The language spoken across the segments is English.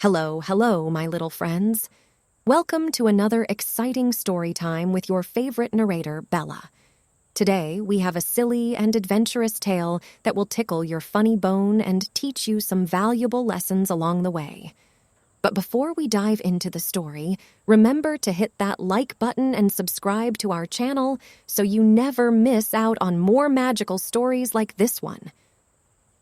Hello, hello, my little friends. Welcome to another exciting story time with your favorite narrator, Bella. Today, we have a silly and adventurous tale that will tickle your funny bone and teach you some valuable lessons along the way. But before we dive into the story, remember to hit that like button and subscribe to our channel so you never miss out on more magical stories like this one.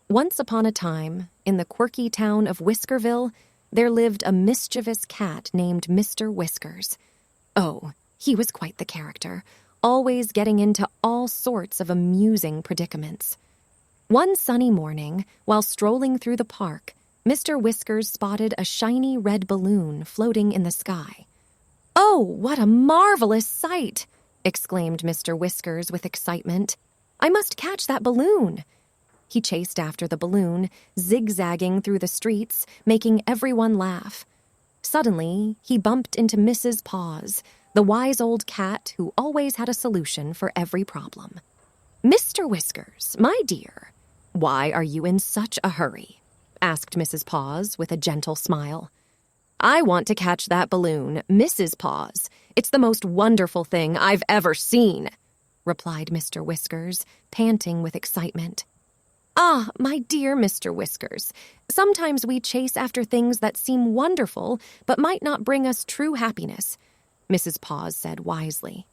Once upon a time, in the quirky town of Whiskerville, there lived a mischievous cat named Mr. Whiskers. Oh, he was quite the character, always getting into all sorts of amusing predicaments. One sunny morning, while strolling through the park, Mr. Whiskers spotted a shiny red balloon floating in the sky. "Oh, what a marvelous sight!" exclaimed Mr. Whiskers with excitement. "I must catch that balloon." He chased after the balloon, zigzagging through the streets, making everyone laugh. Suddenly, he bumped into Mrs. Paws, the wise old cat who always had a solution for every problem. "Mr. Whiskers, my dear, why are you in such a hurry?" asked Mrs. Paws with a gentle smile. "I want to catch that balloon, Mrs. Paws. It's the most wonderful thing I've ever seen," replied Mr. Whiskers, panting with excitement. "Ah, my dear Mr. Whiskers, sometimes we chase after things that seem wonderful but might not bring us true happiness," Mrs. Paws said wisely.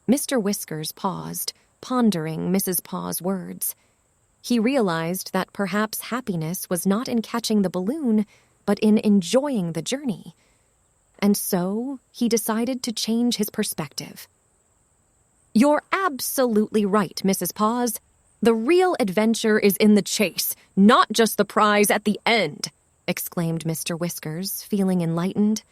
Mr. Whiskers paused, pondering Mrs. Paws' words. He realized that perhaps happiness was not in catching the balloon, but in enjoying the journey. And so he decided to change his perspective. "You're absolutely right, Mrs. Paws. The real adventure is in the chase, not just the prize at the end," exclaimed Mr. Whiskers, feeling enlightened.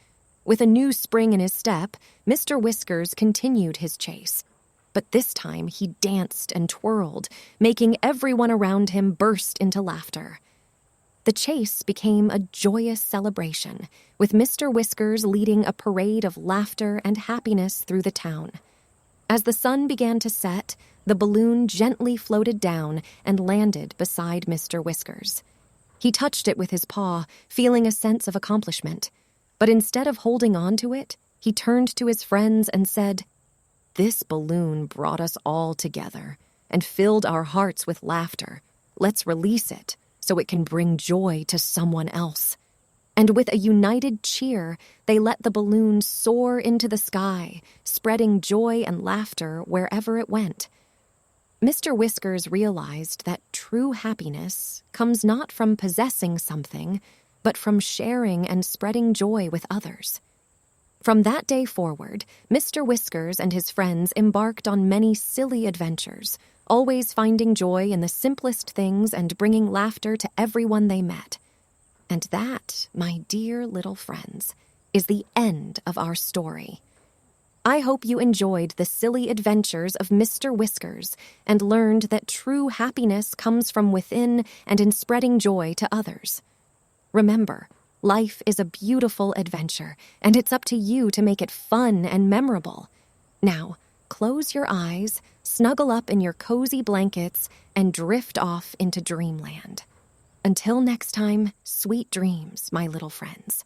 With a new spring in his step, Mr. Whiskers continued his chase. But this time he danced and twirled, making everyone around him burst into laughter. The chase became a joyous celebration, with Mr. Whiskers leading a parade of laughter and happiness through the town. As the sun began to set, the balloon gently floated down and landed beside Mr. Whiskers. He touched it with his paw, feeling a sense of accomplishment. But instead of holding on to it, he turned to his friends and said, "This balloon brought us all together and filled our hearts with laughter. Let's release it so it can bring joy to someone else." And with a united cheer, they let the balloon soar into the sky, spreading joy and laughter wherever it went. Mr. Whiskers realized that true happiness comes not from possessing something, but from sharing and spreading joy with others. From that day forward, Mr. Whiskers and his friends embarked on many silly adventures, always finding joy in the simplest things and bringing laughter to everyone they met. And that, my dear little friends, is the end of our story. I hope you enjoyed the silly adventures of Mr. Whiskers and learned that true happiness comes from within and in spreading joy to others. Remember, life is a beautiful adventure, and it's up to you to make it fun and memorable. Now, close your eyes, snuggle up in your cozy blankets, and drift off into dreamland. Until next time, sweet dreams, my little friends.